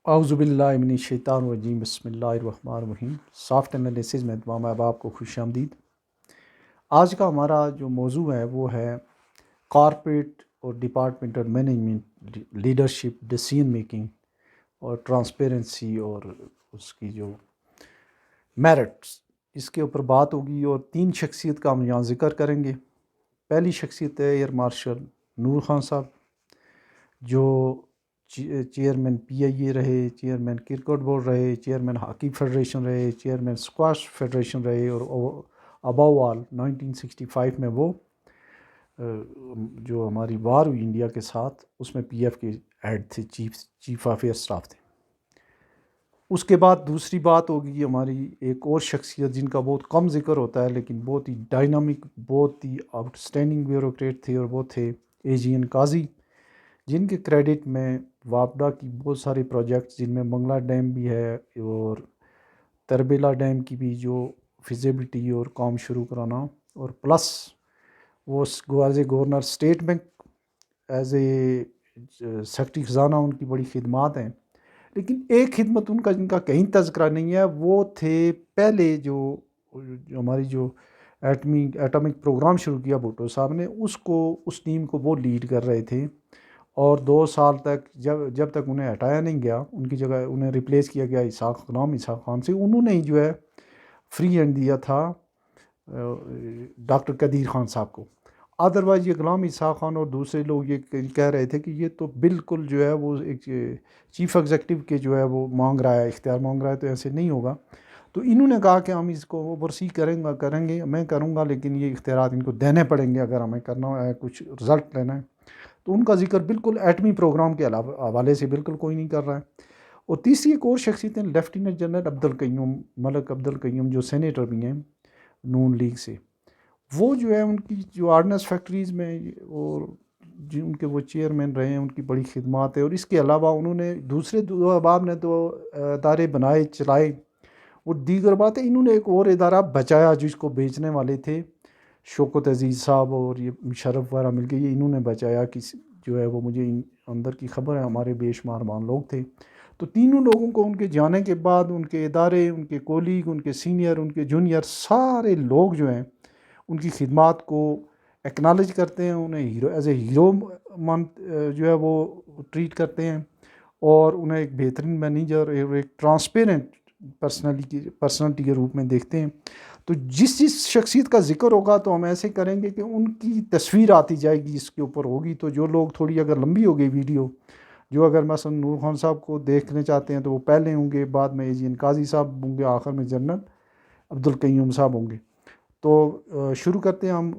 اعوذ باللہ من الشیطان الرجیم، بسم اللہ الرحمن الرحیم۔ سافٹ انالیسز میں تمام احباب کو خوش آمدید۔ آج کا ہمارا جو موضوع ہے وہ ہے کارپوریٹ اور departmental management, leadership, decision making اور ٹرانسپیرنسی اور اس کی جو میرٹس، اس کے اوپر بات ہوگی اور 3 شخصیت کا ہم یہاں ذکر کریں گے۔ پہلی شخصیت ہے ایئر مارشل نور خان صاحب، جو چیئرمین پی آئی اے رہے، چیئرمین کرکٹ بورڈ رہے، چیئرمین ہاکی فیڈریشن رہے، چیئرمین اسکواش فیڈریشن رہے، اور ابو آل 1965 میں وہ جو ہماری وار ہوئی انڈیا کے ساتھ، اس میں پی ایف کے ہیڈ تھے، چیف آف ایئر اسٹاف تھے۔ اس کے بعد دوسری بات ہوگی ہماری ایک اور شخصیت جن کا بہت کم ذکر ہوتا ہے لیکن بہت ہی ڈائنامک، بہت ہی آؤٹ اسٹینڈنگ بیوروکریٹ تھے، اور وہ تھے اے جی این قاضی، جن کے کریڈٹ میں وابڈا کی بہت سارے پروجیکٹس، جن میں منگلا ڈیم بھی ہے اور تربیلا ڈیم کی بھی جو فیزیبلٹی اور کام شروع کرانا، اور پلس وہ as a governor state bank, as a secretary خزانہ ان کی بڑی خدمات ہیں۔ لیکن ایک خدمت ان کا جن کا کہیں تذکرہ نہیں ہے، وہ تھے پہلے جو ہماری جو ایٹمک پروگرام شروع کیا بھٹو صاحب نے، اس ٹیم کو وہ لیڈ کر رہے تھے، اور 2 سال تک جب تک انہیں ہٹایا نہیں گیا، ان کی جگہ انہیں ریپلیس کیا گیا غلام اسحاق خان سے۔ انہوں نے ہی جو ہے فری ہینڈ دیا تھا ڈاکٹر قدیر خان صاحب کو۔ ادروائز یہ غلام اسحاق خان اور دوسرے لوگ یہ کہہ رہے تھے کہ یہ تو بالکل جو ہے وہ ایک چیف ایگزیکٹو کے جو ہے وہ مانگ رہا ہے، اختیار مانگ رہا ہے، تو ایسے نہیں ہوگا۔ تو انہوں نے کہا کہ ہم اس کو اوورسی کریں گے، میں کروں گا، لیکن یہ اختیارات ان کو دینے پڑیں گے اگر ہمیں کرنا ہے، کچھ رزلٹ لینا ہے۔ تو ان کا ذکر بالکل ایٹمی پروگرام کے حوالے سے بالکل کوئی نہیں کر رہا ہے۔ اور تیسری ایک اور شخصیت ہیں لیفٹیننٹ جنرل عبدالقیوم، ملک عبدالقیوم، جو سینیٹر بھی ہیں نون لیگ سے۔ وہ جو ہے ان کی جو آرڈننس فیکٹریز میں اور جن کے وہ چیئرمین رہے ہیں، ان کی بڑی خدمات ہے۔ اور اس کے علاوہ انہوں نے دوسرے دو احباب نے تو ادارے بنائے چلائے، اور دیگر باتیں انہوں نے ایک اور ادارہ بچایا جس کو بیچنے والے تھے شوکت عزیز صاحب اور یہ مشرف وغیرہ مل کے، یہ انہوں نے بچایا کہ جو ہے وہ مجھے اندر کی خبر ہے، ہمارے بے شمار مان لوگ تھے۔ تو تینوں لوگوں کو ان کے جانے کے بعد ان کے ادارے، ان کے کولیگ، ان کے سینئر، ان کے جونیئر، سارے لوگ جو ہیں ان کی خدمات کو ایکنالج کرتے ہیں، انہیں ہیرو ایز اے ہیرو جو ہے وہ ٹریٹ کرتے ہیں، اور انہیں ایک بہترین مینیجر اور ایک ٹرانسپیرنٹ پرسنالٹی کے روپ میں دیکھتے ہیں۔ تو جس شخصیت کا ذکر ہوگا تو ہم ایسے کریں گے کہ ان کی تصویر آتی جائے گی، اس کے اوپر ہوگی۔ تو جو لوگ تھوڑی اگر لمبی ہو گئی ویڈیو، جو اگر مثلا نور خان صاحب کو دیکھنے چاہتے ہیں تو وہ پہلے ہوں گے، بعد میں اے جی این قاضی صاحب ہوں گے، آخر میں جنرل عبدالقیوم صاحب ہوں گے۔ تو شروع کرتے ہیں ہم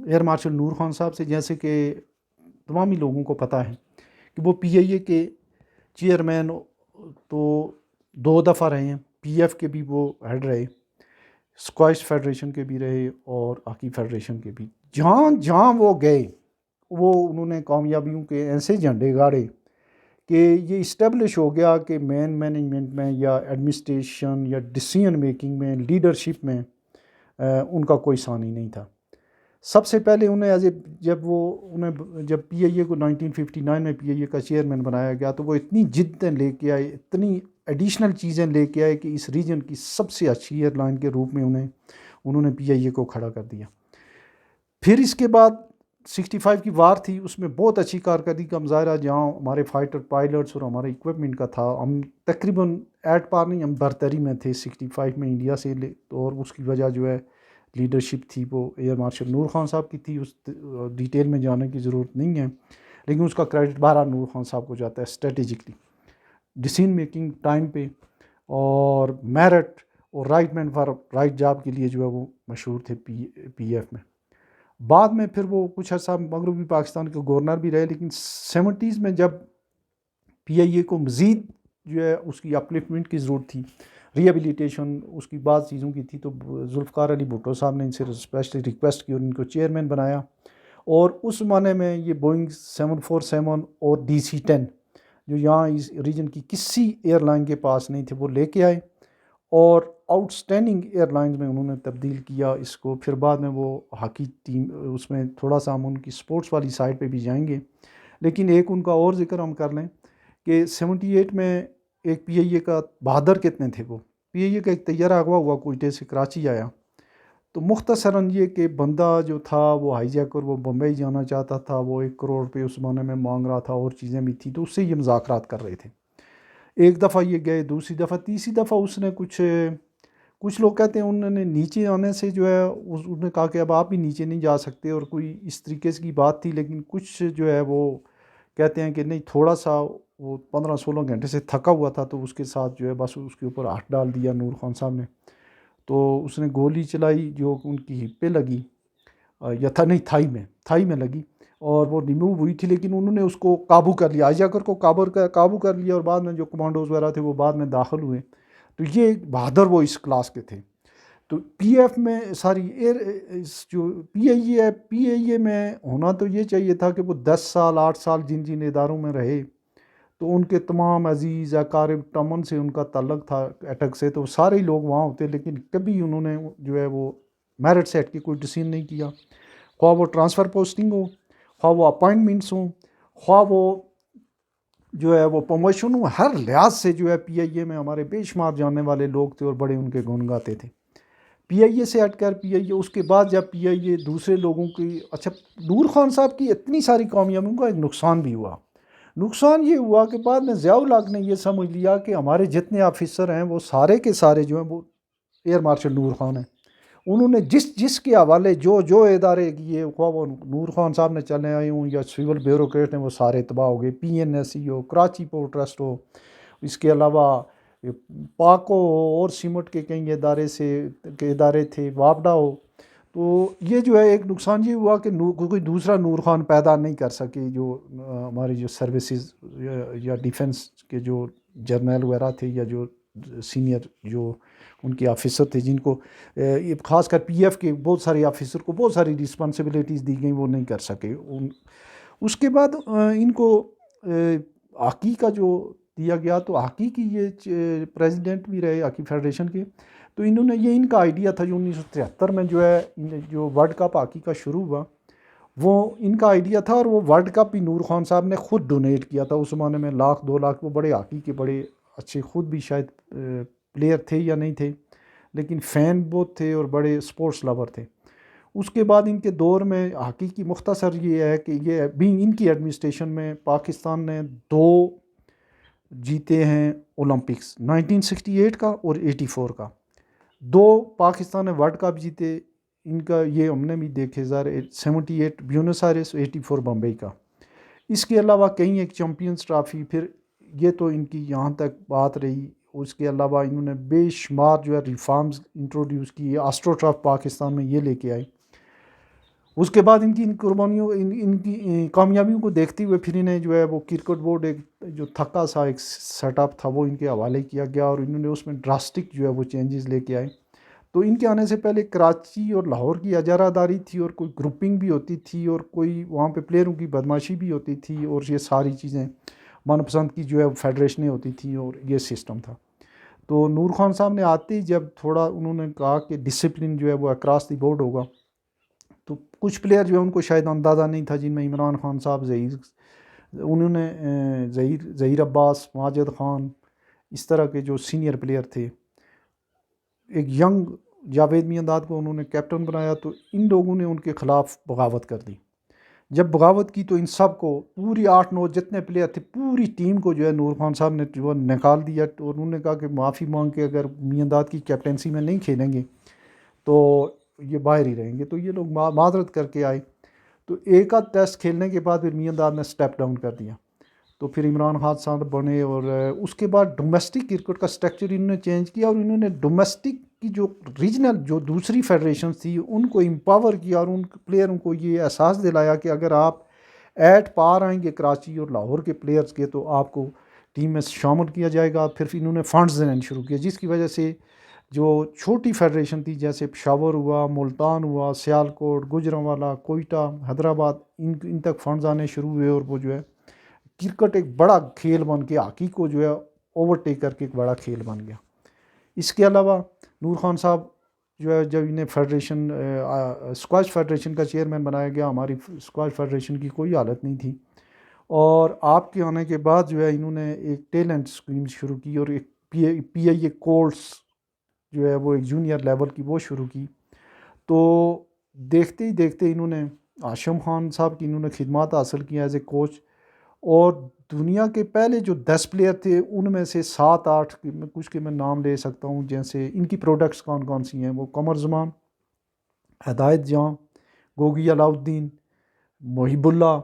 ایئر مارشل نور خان صاحب سے۔ جیسے کہ تمام ہی لوگوں کو پتہ ہے کہ وہ پی آئی اے کے چیئرمین تو 2 دفعہ رہے ہیں، پی ایف کے بھی وہ ہیڈ رہے، اسکواش فیڈریشن کے بھی رہے، اور ہاکی فیڈریشن کے بھی۔ جہاں جہاں وہ گئے، وہ انہوں نے کامیابیوں کے ایسے جھنڈے گاڑے کہ یہ اسٹیبلش ہو گیا کہ مینجمنٹ میں یا ایڈمنسٹریشن یا ڈیسیژن میکنگ میں، لیڈرشپ میں ان کا کوئی ثانی نہیں تھا۔ سب سے پہلے انہیں جب پی آئی اے کو 1959 میں پی آئی اے کا چیئرمین بنایا گیا، تو وہ اتنی جدیں لے کے آئے، اتنی ایڈیشنل چیزیں لے کے آئے کہ اس ریجن کی سب سے اچھی ایئر لائن کے روپ میں انہوں نے پی آئی اے کو کھڑا کر دیا۔ پھر اس کے بعد 65 کی وار تھی، اس میں بہت اچھی کارکردگی کا مظاہرہ، جہاں ہمارے فائٹر پائلٹس اور ہمارے اکوپمنٹ کا تھا، ہم تقریباً ایٹ پار نہیں، ہم برتری میں تھے 65 میں انڈیا سے، اور اس کی وجہ جو ہے لیڈرشپ تھی وہ ایئر مارشل نور خان صاحب کی تھی۔ اس ڈیٹیل میں جانے کی ضرورت نہیں ہے، لیکن اس کا کریڈٹ بہرحال نور خان صاحب کو جاتا ہے اسٹریٹجکلی، ڈیسیژن میکنگ ٹائم پہ، اور میرٹ اور right man for right job کے لیے جو ہے وہ مشہور تھے پی ایف میں۔ بعد میں پھر وہ کچھ عرصہ مغربی پاکستان کے گورنر بھی رہے، لیکن 70s میں جب پی آئی اے کو مزید جو ہے اس کی اپلفٹمنٹ کی ضرورت تھی، ریہیبلیٹیشن اس کی بعض چیزوں کی تھی، تو ذوالفقار علی بھٹو صاحب نے ان سے اسپیشلی ریکویسٹ کی اور ان کو چیئرمین بنایا۔ اور اس زمانے میں یہ بوئنگ 747 اور DC-10 جو یہاں اس ریجن کی کسی ایئر لائن کے پاس نہیں تھے، وہ لے کے آئے، اور آؤٹ اسٹینڈنگ ایئر لائنز میں انہوں نے تبدیل کیا اس کو۔ پھر بعد میں وہ ہاکی ٹیم، اس میں تھوڑا سا ہم ان کی سپورٹس والی سائڈ پہ بھی جائیں گے، لیکن ایک ان کا اور ذکر ہم کر لیں کہ 78 میں ایک پی آئی اے کا بہادر کتنے تھے وہ، پی آئی اے کا ایک طیارہ اغوا ہوا کوئٹے سے کراچی آیا، تو مختصراً یہ کہ بندہ جو تھا وہ ہائی جیکر، وہ بمبئی جانا چاہتا تھا، وہ 1 کروڑ روپے اس زمانے میں مانگ رہا تھا، اور چیزیں بھی تھیں، تو اس سے یہ مذاکرات کر رہے تھے۔ ایک دفعہ یہ گئے، دوسری دفعہ، تیسری دفعہ اس نے کچھ لوگ کہتے ہیں انہوں نے نیچے آنے سے جو ہے انہوں نے کہا کہ اب آپ بھی نیچے نہیں جا سکتے، اور کوئی اس طریقے سے کی بات تھی، لیکن کچھ جو ہے وہ کہتے ہیں کہ نہیں، تھوڑا سا وہ 15-16 گھنٹے سے تھکا ہوا تھا، تو اس کے ساتھ جو ہے بس اس کے اوپر ہاتھ ڈال دیا نور خان صاحب نے، تو اس نے گولی چلائی جو ان کی ہپ پہ لگی، یا تھا نہیں، تھائی میں لگی، اور وہ ریموو ہوئی تھی، لیکن انہوں نے اس کو قابو کر لیا، آجاکر کو قابو کر لیا، اور بعد میں جو کمانڈوز وغیرہ تھے وہ بعد میں داخل ہوئے، تو یہ بہادر وہ اس کلاس کے تھے۔ تو پی ایف میں جو پی آئی اے میں ہونا تو یہ چاہیے تھا کہ وہ 10 سال 8 سال جن اداروں میں رہے، تو ان کے تمام عزیز اقارب تمن سے ان کا تعلق تھا اٹک سے، تو سارے ہی لوگ وہاں ہوتے، لیکن کبھی انہوں نے جو ہے وہ میرٹ سے ہٹ کے کوئی ڈسیزن نہیں کیا، خواہ وہ ٹرانسفر پوسٹنگ ہو، خواہ وہ اپائنٹمنٹس ہوں، خواہ وہ جو ہے وہ پروموشن ہو، ہر لحاظ سے جو ہے پی آئی اے میں ہمارے بے شمار جاننے والے لوگ تھے اور بڑے ان کے گن گاتے تھے۔ پی آئی اے سے ہٹ کر پی آئی اے، اس کے بعد جب پی آئی اے دوسرے لوگوں کی، اچھا نور خان صاحب کی اتنی ساری کامیابیوں کا ایک نقصان بھی ہوا۔ نقصان یہ ہوا کہ بعد میں ضیاء الحق نے یہ سمجھ لیا کہ ہمارے جتنے آفیسر ہیں وہ سارے کے سارے جو ہیں وہ ایئر مارشل نور خان ہیں، انہوں نے جس کے حوالے جو ادارے کیے، خواہ وہ نور خان صاحب نے چلے آئے ہوں یا سول بیوروکریٹ ہیں، وہ سارے تباہ ہو گئے، پی این ایس سی ہو، کراچی پورٹ ٹرسٹ ہو، اس کے علاوہ پاکو اور سیمٹ کے کئی ادارے تھے، واپڈا ہو، تو یہ جو ہے ایک نقصان یہ ہوا کہ کوئی دوسرا نور خان پیدا نہیں کر سکے، جو ہماری جو سروسز یا ڈیفنس کے جو جرنیل وغیرہ تھے، یا جو سینئر جو ان کے آفیسر تھے، جن کو خاص کر پی ایف کے بہت سارے آفیسر کو بہت ساری رسپانسبلٹیز دی گئیں، وہ نہیں کر سکے۔ اس کے بعد ان کو ہاکی کا جو دیا گیا، تو ہاکی کی یہ پریزیڈنٹ بھی رہے ہاکی فیڈریشن کے، تو انہوں نے یہ ان کا آئیڈیا تھا جو 1973 میں جو ہے جو ورلڈ کپ ہاکی کا شروع ہوا، وہ ان کا آئیڈیا تھا، اور وہ ورلڈ کپ بھی نور خان صاحب نے خود ڈونیٹ کیا تھا۔ اس زمانے میں 1,00,000-2,00,000، وہ بڑے ہاکی کے بڑے اچھے خود بھی شاید پلیئر تھے یا نہیں تھے، لیکن فین بہت تھے اور بڑے سپورٹس لور تھے۔ اس کے بعد ان کے دور میں ہاکی کی مختصر یہ ہے کہ یہ بھی ان کی ایڈمنسٹریشن میں پاکستان نے 2 جیتے ہیں اولمپکس، 1968 کا اور 84 کا، 2 پاکستان نے ورلڈ کپ جیتے، ان کا یہ ہم نے بھی دیکھے، 78 بیونس آئرس، 84 بمبئی کا۔ اس کے علاوہ کئی ایک چیمپئنز ٹرافی، پھر یہ تو ان کی یہاں تک بات رہی۔ اس کے علاوہ انہوں نے بے شمار جو ہے ریفارمز انٹروڈیوس کی، آسٹرو ٹرف پاکستان میں یہ لے کے آئے۔ اس کے بعد ان کی قربانیوں، ان کی کامیابیوں کو دیکھتے ہوئے پھر انہیں جو ہے وہ کرکٹ بورڈ ایک جو تھکا سا ایک سیٹ اپ تھا، وہ ان کے حوالے کیا گیا، اور انہوں نے اس میں ڈراسٹک جو ہے وہ چینجز لے کے آئے۔ تو ان کے آنے سے پہلے کراچی اور لاہور کی اجارہ داری تھی، اور کوئی گروپنگ بھی ہوتی تھی، اور کوئی وہاں پہ پلیئروں کی بدماشی بھی ہوتی تھی، اور یہ ساری چیزیں من پسند کی جو ہے فیڈریشنیں ہوتی تھیں، اور یہ سسٹم تھا۔ تو نور خان صاحب نے آتے ہی جب تھوڑا انہوں نے کہا کہ ڈسپلن جو ہے وہ اکراس دی بورڈ ہوگا، تو کچھ پلیئر جو ہے ان کو شاید اندازہ نہیں تھا، جن میں عمران خان صاحب، انہوں نے ظہیر عباس، ماجد خان، اس طرح کے جو سینئر پلیئر تھے، ایک ینگ جاوید میانداد کو انہوں نے کیپٹن بنایا، تو ان لوگوں نے ان کے خلاف بغاوت کر دی۔ جب بغاوت کی تو ان سب کو، پوری 8-9 جتنے پلیئر تھے، پوری ٹیم کو جو ہے نور خان صاحب نے جو نکال دیا، اور انہوں نے کہا کہ معافی مانگ کے اگر میانداد کی کیپٹنسی میں نہیں کھیلیں گے تو یہ باہر ہی رہیں گے۔ تو یہ لوگ معذرت کر کے آئے، تو ایک آدھ ٹیسٹ کھیلنے کے بعد پھر میانداد نے سٹیپ ڈاؤن کر دیا، تو پھر عمران خان صاحب بنے، اور اس کے بعد ڈومیسٹک کرکٹ کا سٹرکچر انہوں نے چینج کیا، اور انہوں نے ڈومیسٹک کی جو ریجنل جو دوسری فیڈریشنز تھی ان کو امپاور کیا، اور ان پلیئروں کو یہ احساس دلایا کہ اگر آپ ایٹ پار آئیں گے کراچی اور لاہور کے پلیئرز کے، تو آپ کو ٹیم میں شامل کیا جائے گا۔ پھر انہوں نے فنڈز دینے شروع کیا، جس کی وجہ سے جو چھوٹی فیڈریشن تھی، جیسے پشاور ہوا، ملتان ہوا، سیالکوٹ، گوجرانوالا، کوئٹہ، حیدرآباد، ان تک فنڈز آنے شروع ہوئے، اور وہ جو ہے کرکٹ ایک بڑا کھیل بن کے ہاکی کو جو ہے اوورٹیک کر کے ایک بڑا کھیل بن گیا۔ اس کے علاوہ نور خان صاحب جو ہے جب انہیں فیڈریشن اسکواش فیڈریشن کا چیئرمین بنایا گیا، ہماری اسکواش فیڈریشن کی کوئی حالت نہیں تھی، اور آپ کے آنے کے بعد جو ہے انہوں نے ایک ٹیلنٹ اسکیم شروع کی اور ایک پی آئی اے کورس جو ہے وہ ایک جونیئر لیول کی وہ شروع کی. تو دیکھتے ہی دیکھتے انہوں نے ہاشم خان صاحب کی انہوں نے خدمات حاصل کی ایز اے کوچ. اور دنیا کے پہلے جو 10 پلیئر تھے ان میں سے 7-8 کچھ کے میں نام لے سکتا ہوں، جیسے ان کی پروڈکٹس کون کون سی ہیں. وہ قمر زمان، ہدایت جاں، گوگی علاؤدین، محب اللہ،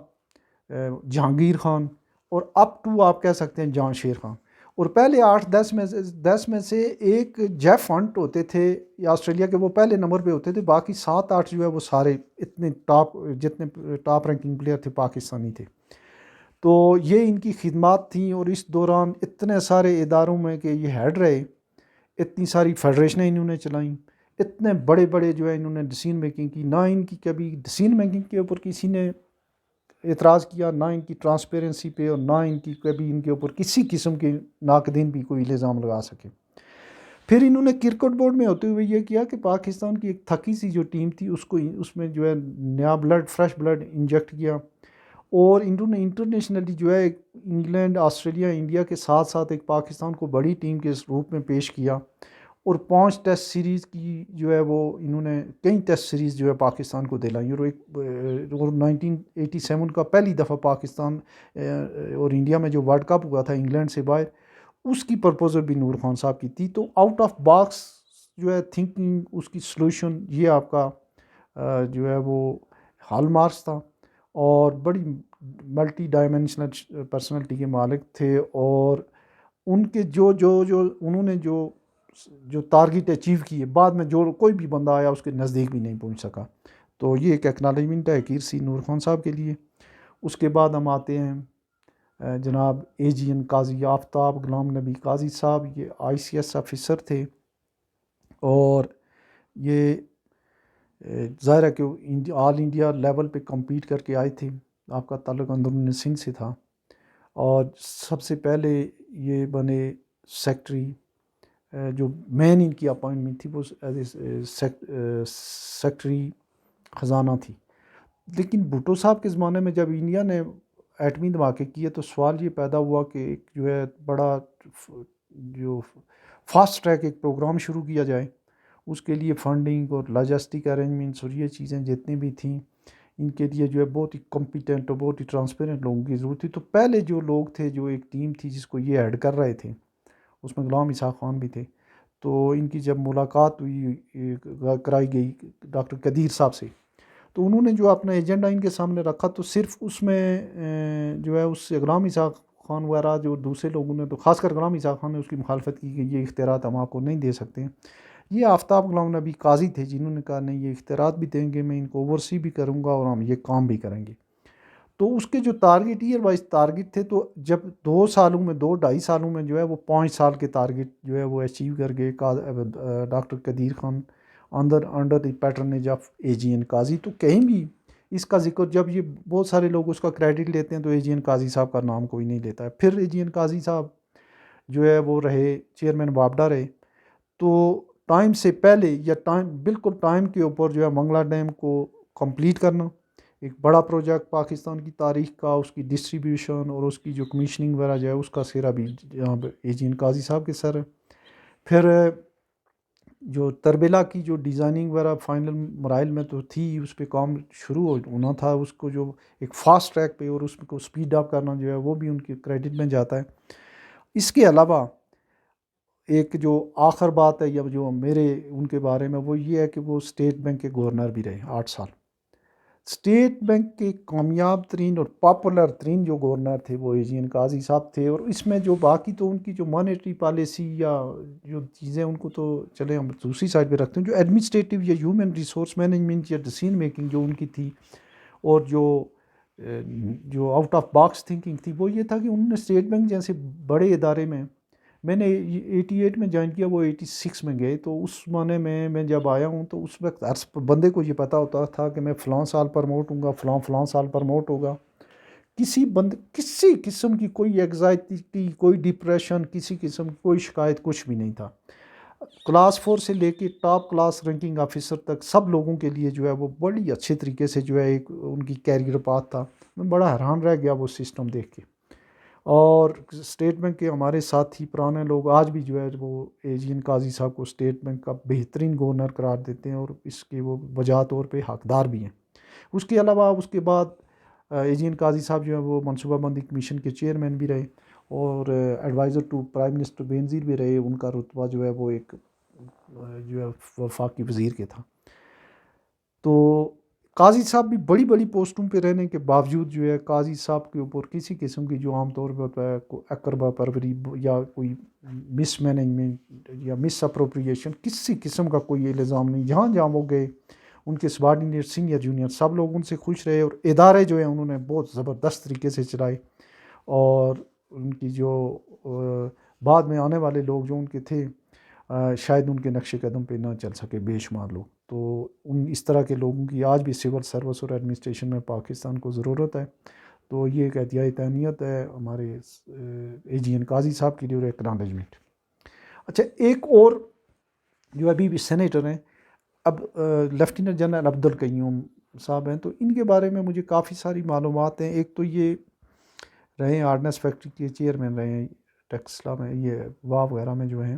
جہانگیر خان، اور اپ ٹو آپ کہہ سکتے ہیں جان شیر خان. اور پہلے 8-10 میں سے ایک جیف ہنٹ ہوتے تھے آسٹریلیا کے، وہ پہلے نمبر پہ ہوتے تھے. باقی 7-8 جو ہے وہ سارے اتنے جتنے ٹاپ رینکنگ پلیئر تھے پاکستانی تھے. تو یہ ان کی خدمات تھیں. اور اس دوران اتنے سارے اداروں میں کہ یہ ہیڈ رہے، اتنی ساری فیڈریشنیں انہوں نے چلائیں، اتنے بڑے بڑے جو ہے انہوں نے ڈسیزن میکنگ کی. نہ ان کی کبھی ڈسیزن میکنگ کے اوپر کسی نے اعتراض کیا، نہ ان کی ٹرانسپیرنسی پہ، اور نہ ان کی کبھی ان کے اوپر کسی قسم کے ناقدین بھی کوئی الزام لگا سکے. پھر انہوں نے کرکٹ بورڈ میں ہوتے ہوئے یہ کیا کہ پاکستان کی ایک تھکی سی جو ٹیم تھی اس میں جو ہے نیا بلڈ، فریش بلڈ انجیکٹ کیا. اور انہوں نے انٹرنیشنلی جو ہے انگلینڈ، آسٹریلیا، انڈیا کے ساتھ ساتھ ایک پاکستان کو بڑی ٹیم کے روپ میں پیش کیا. اور 5 ٹیسٹ سیریز کی جو ہے وہ انہوں نے کئی ٹیسٹ سیریز جو ہے پاکستان کو دلائیں. اور 1987 کا پہلی دفعہ پاکستان اور انڈیا میں جو ورلڈ کپ ہوا تھا انگلینڈ سے باہر، اس کی پرپوزل بھی نور خان صاحب کی تھی. تو آؤٹ آف باکس جو ہے تھنکنگ، اس کی سلوشن، یہ آپ کا جو ہے وہ ہال مارکس تھا. اور بڑی ملٹی ڈائمینشنل پرسنالٹی کے مالک تھے. اور ان کے جو انہوں نے جو ٹارگیٹ اچیو کیے، بعد میں جو کوئی بھی بندہ آیا اس کے نزدیک بھی نہیں پہنچ سکا. تو یہ ایک ایکنالجمنٹ ہے کیرسی نور خان صاحب کے لیے. اس کے بعد ہم آتے ہیں جناب اے جی این قاضی آفتاب غلام نبی قاضی صاحب. یہ آئی سی ایس آفیسر تھے، اور یہ ظاہر ہے کہ آل انڈیا لیول پہ کمپیٹ کر کے آئے تھے. آپ کا تعلق اندرون سندھ سے تھا. اور سب سے پہلے یہ بنے سیکٹری، جو مین ان کی اپائنٹمنٹ تھی وہ سیکٹری خزانہ تھی. لیکن بھٹو صاحب کے زمانے میں جب انڈیا نے ایٹمی دھماکے کیے تو سوال یہ پیدا ہوا کہ ایک جو ہے بڑا جو فاسٹ ٹریک ایک پروگرام شروع کیا جائے. اس کے لیے فنڈنگ اور لاجسٹک ارینجمنٹس اور یہ چیزیں جتنی بھی تھیں، ان کے لیے جو ہے بہت ہی کمپیٹنٹ اور بہت ہی ٹرانسپیرنٹ لوگوں کی ضرورت تھی. تو پہلے جو لوگ تھے، جو ایک ٹیم تھی جس کو یہ ایڈ کر رہے تھے، اس میں غلام اسحاق خان بھی تھے. تو ان کی جب ملاقات ہوئی کرائی گئی ڈاکٹر قدیر صاحب سے، تو انہوں نے جو اپنا ایجنڈا ان کے سامنے رکھا، تو صرف اس میں جو ہے اس سے غلام اسحاق خان وغیرہ جو دوسرے لوگوں نے، تو خاص کر غلام اسحاق خان نے اس کی مخالفت کی کہ یہ اختیارات ہم آپ کو نہیں دے سکتے. یہ آفتاب غلام نبی قاضی تھے جنہوں نے کہا نہیں، یہ اختیارات بھی دیں گے، میں ان کو اوورسی بھی کروں گا، اور ہم یہ کام بھی کریں گے. تو اس کے جو ٹارگیٹ ایئر وائز ٹارگیٹ تھے، تو جب 2-2.5 سالوں میں جو ہے وہ 5 سال کے ٹارگیٹ جو ہے وہ اچیو کر گئے doctor Qadeer Khan under the patronage of A G N Kazi. تو کہیں بھی اس کا ذکر، جب یہ بہت سارے لوگ اس کا کریڈٹ لیتے ہیں تو اے جی این قاضی صاحب کا نام کوئی نہیں لیتا ہے. پھر اے جی این قاضی صاحب جو ہے وہ رہے چیئرمین وابڈا رہے. تو ٹائم سے پہلے یا بالکل ٹائم کے اوپر جو ہے منگلا ڈیم کو کمپلیٹ کرنا، ایک بڑا پروجیکٹ پاکستان کی تاریخ کا، اس کی ڈسٹریبیوشن اور اس کی جو کمیشننگ وغیرہ جو ہے اس کا سیرا بھی جہاں پہ اے جی این قاضی صاحب کے سر ہے. پھر جو تربیلا کی جو ڈیزائننگ وغیرہ فائنل مراحل میں تو تھی، اس پہ کام شروع ہونا تھا، اس کو جو ایک فاسٹ ٹریک پہ اور اس کو سپیڈ اپ کرنا جو ہے وہ بھی ان کے کریڈٹ میں جاتا ہے. اس کے علاوہ ایک جو آخر بات ہے یا جو میرے ان کے بارے میں، وہ یہ ہے کہ وہ اسٹیٹ بینک کے گورنر بھی رہے 8 سال. اسٹیٹ بینک کے کامیاب ترین اور پاپولر ترین جو گورنر تھے وہ اے جی این قاضی صاحب تھے. اور اس میں جو باقی تو ان کی جو مانیٹری پالیسی یا جو چیزیں ان کو تو چلے ہم دوسری سائڈ پہ رکھتے ہیں، جو ایڈمنسٹریٹو یا ہیومن ریسورس مینجمنٹ یا ڈسیزن میکنگ جو ان کی تھی، اور جو آؤٹ آف باکس تھنکنگ تھی، وہ یہ تھا کہ انہوں نے اسٹیٹ بینک جیسے بڑے ادارے میں نے 88 میں جوائن کیا، وہ 86 میں گئے. تو اس زمانے میں جب آیا ہوں تو اس وقت ہر بندے کو یہ پتہ ہوتا تھا کہ میں فلاں سال پرموٹ ہوں گا، فلاں سال پرموٹ ہوگا. کسی قسم کی کوئی ایگزائٹی، کوئی ڈپریشن، کسی قسم کی کوئی شکایت، کچھ بھی نہیں تھا. کلاس 4 سے لے کے ٹاپ کلاس رینکنگ آفیسر تک سب لوگوں کے لیے جو ہے وہ بڑی اچھے طریقے سے جو ہے ایک ان کی کیریئر پاتھ تھا. میں بڑا حیران رہ گیا وہ سسٹم دیکھ کے. اور اسٹیٹ بینک کے ہمارے ساتھی پرانے لوگ آج بھی جو ہے وہ ایجین قاضی صاحب کو اسٹیٹ بینک کا بہترین گورنر قرار دیتے ہیں اور اس کے وہ بجا طور پہ حقدار بھی ہیں. اس کے علاوہ اس کے بعد ایجین قاضی صاحب جو ہے وہ منصوبہ بندی کمیشن کے چیئرمین بھی رہے اور adviser to prime minister Benazir بھی رہے. ان کا رتبہ جو ہے وہ ایک جو ہے وفاقی وزیر کے تھا. تو قاضی صاحب بھی بڑی بڑی پوسٹوں پہ رہنے کے باوجود جو ہے قاضی صاحب کے اوپر کسی قسم کی جو عام طور پہ ہوتا ہے کوئی اقربا پروری یا کوئی مس مینجمنٹ یا مس اپروپریشن کسی قسم کا کوئی الزام نہیں. جہاں جہاں وہ گئے ان کے سبارڈینیٹ سینئر جونیئر سب لوگ ان سے خوش رہے اور ادارے جو ہیں انہوں نے بہت زبردست طریقے سے چلائے. اور ان کی جو بعد میں آنے والے لوگ جو ان کے تھے شاید ان کے نقش قدم پہ نہ چل سکے بے شمار لوگ. تو اس طرح کے لوگوں کی آج بھی سول سروس اور ایڈمنسٹریشن میں پاکستان کو ضرورت ہے. تو یہ ایک احتیاطی تہنیت ہے ہمارے ایجین قاضی صاحب کے لیے اور ایکنالجمنٹ. اچھا ایک اور جو ابھی بھی سینیٹر ہیں اب لیفٹیننٹ جنرل عبدالقیوم صاحب ہیں. تو ان کے بارے میں مجھے کافی ساری معلومات ہیں. ایک تو یہ رہے ہیں آرڈننس فیکٹری کے چیئرمین رہے ہیں ٹیکسلا میں یہ واہ وغیرہ میں جو ہیں.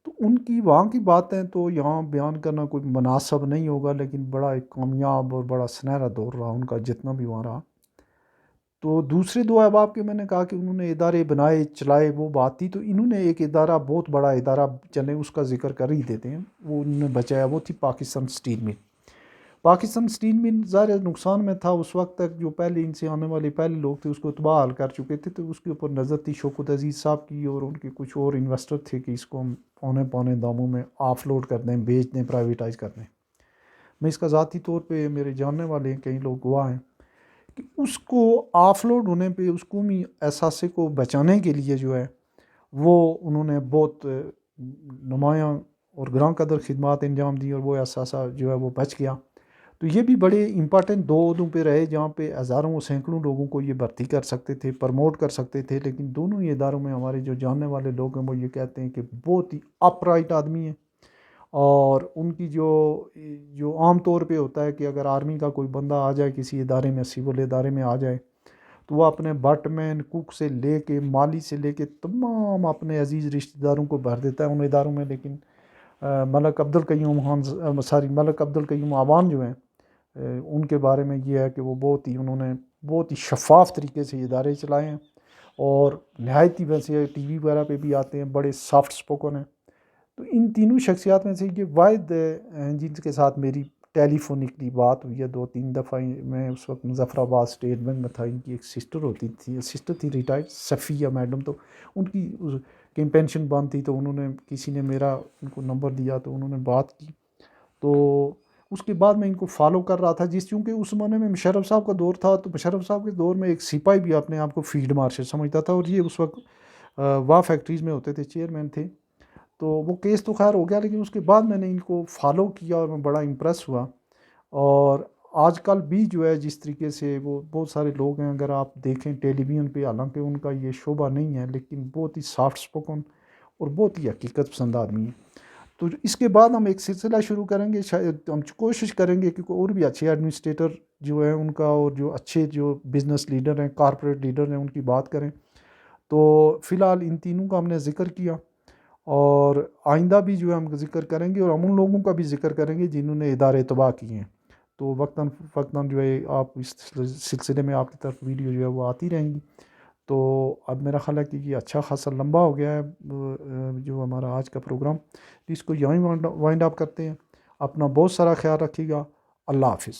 تو ان کی وہاں کی باتیں تو یہاں بیان کرنا کوئی مناسب نہیں ہوگا لیکن بڑا ایک کامیاب اور بڑا سنہرا دور رہا ان کا جتنا بھی وہاں رہا. تو دوسرے دو احباب کے میں نے کہا کہ انہوں نے ادارے بنائے چلائے وہ بات تھی. تو انہوں نے ایک ادارہ بہت بڑا ادارہ چلے اس کا ذکر کر ہی دیتے ہیں وہ انہوں نے بچایا وہ تھی پاکستان اسٹیل مل. پاکستان اسٹیل مل ظاہر نقصان میں تھا اس وقت تک. جو پہلے ان سے آنے والے پہلے لوگ تھے اس کو تباہ حال کر چکے تھے. تو اس کے اوپر نظر تھی شوکت عزیز صاحب کی اور ان کے کچھ اور انویسٹر تھے کہ اس کو ہم پونے داموں میں آف لوڈ کر دیں بیچ دیں پرائیویٹائز کر دیں. میں اس کا ذاتی طور پہ میرے جاننے والے ہیں کئی لوگ گواہ ہیں کہ اس کو آف لوڈ ہونے پہ اس قومی اثاثے کو بچانے کے لیے جو ہے وہ انہوں نے بہت نمایاں اور گراں قدر خدمات انجام دی اور وہ اثاثہ جو ہے وہ بچ گیا. تو یہ بھی بڑے امپارٹنٹ دو عہدوں پہ رہے جہاں پہ ہزاروں و سینکڑوں لوگوں کو یہ بھرتی کر سکتے تھے پروموٹ کر سکتے تھے. لیکن دونوں ہی اداروں میں ہمارے جو جاننے والے لوگ ہیں وہ یہ کہتے ہیں کہ بہت ہی اپ رائٹ آدمی ہیں. اور ان کی جو عام طور پہ ہوتا ہے کہ اگر آرمی کا کوئی بندہ آ جائے کسی ادارے میں سول ادارے میں آ جائے تو وہ اپنے بٹ مین کوک سے لے کے مالی سے لے کے تمام اپنے عزیز رشتہ داروں کو بھر دیتا ہے ان اداروں میں. لیکن ملک عبدالقیوم آوان جو ہیں ان کے بارے میں یہ ہے کہ وہ انہوں نے بہت ہی شفاف طریقے سے ادارے چلائے ہیں اور نہایت ہی ویسے ٹی وی وغیرہ پہ بھی آتے ہیں بڑے سافٹ اسپوکن ہیں. تو ان تینوں شخصیات میں سے یہ واحد جن کے ساتھ میری ٹیلی فونکلی بات ہوئی ہے 2-3 دفعہ. میں اس وقت مظفر آباد اسٹیٹ بینک میں تھا. ان کی ایک سسٹر تھی ریٹائرڈ صفیہ میڈم. تو ان کی پینشن بند تھی تو انہوں نے کسی نے میرا ان کو نمبر دیا تو انہوں نے بات کی. تو اس کے بعد میں ان کو فالو کر رہا تھا چونکہ اس زمانے میں مشرف صاحب کا دور تھا. تو مشرف صاحب کے دور میں ایک سپاہی بھی اپنے آپ کو فیلڈ مارشل سمجھتا تھا اور یہ اس وقت واہ فیکٹریز میں ہوتے تھے چیئرمین تھے. تو وہ کیس تو خیر ہو گیا لیکن اس کے بعد میں نے ان کو فالو کیا اور میں بڑا امپریس ہوا. اور آج کل بھی جو ہے جس طریقے سے وہ بہت سارے لوگ ہیں اگر آپ دیکھیں ٹیلی ویژن پہ حالانکہ ان کا یہ شعبہ نہیں ہے لیکن بہت ہی سافٹ اسپوکن اور بہت ہی حقیقت پسند آدمی ہیں. تو اس کے بعد ہم ایک سلسلہ شروع کریں گے شاید ہم کوشش کریں گے کہ اور بھی اچھے ایڈمنسٹریٹر جو ہیں ان کا اور جو اچھے جو بزنس لیڈر ہیں کارپوریٹ لیڈر ہیں ان کی بات کریں. تو فی الحال ان تینوں کا ہم نے ذکر کیا اور آئندہ بھی جو ہے ہم ذکر کریں گے اور ہم ان لوگوں کا بھی ذکر کریں گے جنہوں نے ادارے تباہ کیے ہیں. تو وقتاً فوقتاً جو ہے آپ اس سلسلے میں آپ کی طرف ویڈیو جو ہے وہ آتی رہیں گی. تو اب میرا خیال ہے کہ یہ اچھا خاصا لمبا ہو گیا ہے جو ہمارا آج کا پروگرام. اس کو یہیں وائنڈ اپ کرتے ہیں. اپنا بہت سارا خیال رکھیے گا. اللہ حافظ.